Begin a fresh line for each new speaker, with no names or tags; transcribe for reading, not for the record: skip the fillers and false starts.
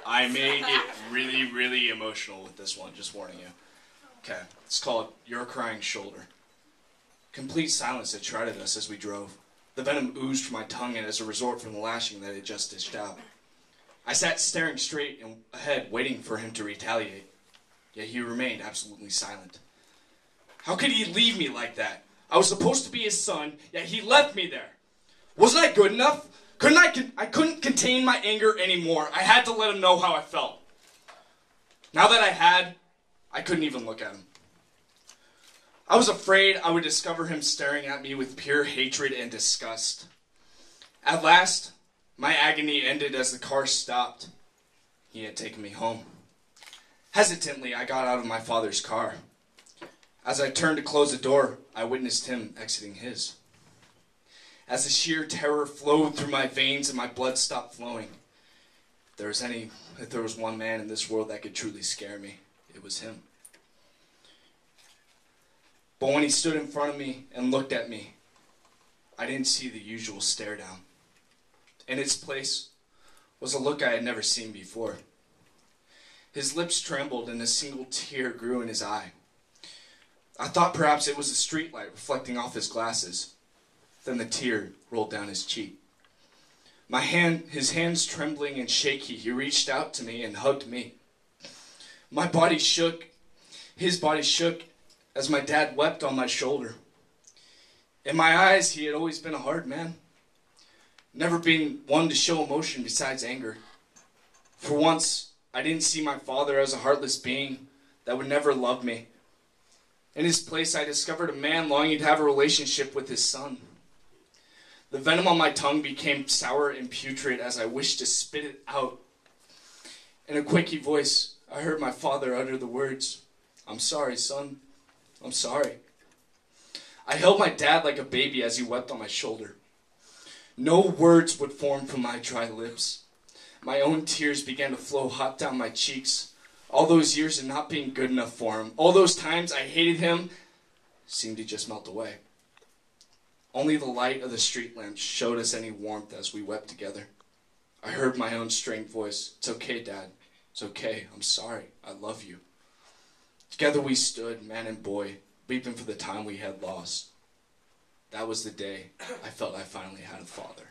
I may get really, really emotional with this one, just warning you. Okay, it's called Your Crying Shoulder. Complete silence had shrouded us as we drove. The venom oozed from my tongue and as a result from the lashing that had just dished out. I sat staring straight ahead, waiting for him to retaliate. Yet he remained absolutely silent. How could he leave me like that? I was supposed to be his son, yet he left me there. Wasn't I good enough? I couldn't contain my anger anymore. I had to let him know how I felt. Now that I couldn't even look at him. I was afraid I would discover him staring at me with pure hatred and disgust. At last, my agony ended as the car stopped. He had taken me home. Hesitantly, I got out of my father's car. As I turned to close the door, I witnessed him exiting his. As the sheer terror flowed through my veins and my blood stopped flowing, if there was one man in this world that could truly scare me, it was him. But when he stood in front of me and looked at me, I didn't see the usual stare down. In its place was a look I had never seen before. His lips trembled and a single tear grew in his eye. I thought perhaps it was the streetlight reflecting off his glasses. Then the tear rolled down his cheek. His hands trembling and shaky, he reached out to me and hugged me. My body shook. His body shook as my dad wept on my shoulder. In my eyes, he had always been a hard man, never been one to show emotion besides anger. For once, I didn't see my father as a heartless being that would never love me. In his place, I discovered a man longing to have a relationship with his son. The venom on my tongue became sour and putrid as I wished to spit it out. In a quaky voice, I heard my father utter the words, "I'm sorry, son. I'm sorry." I held my dad like a baby as he wept on my shoulder. No words would form from my dry lips. My own tears began to flow hot down my cheeks. All those years of not being good enough for him, all those times I hated him, seemed to just melt away. Only the light of the street lamps showed us any warmth as we wept together. I heard my own strained voice, "It's okay, Dad. It's okay. I'm sorry. I love you." Together we stood, man and boy, weeping for the time we had lost. That was the day I felt I finally had a father.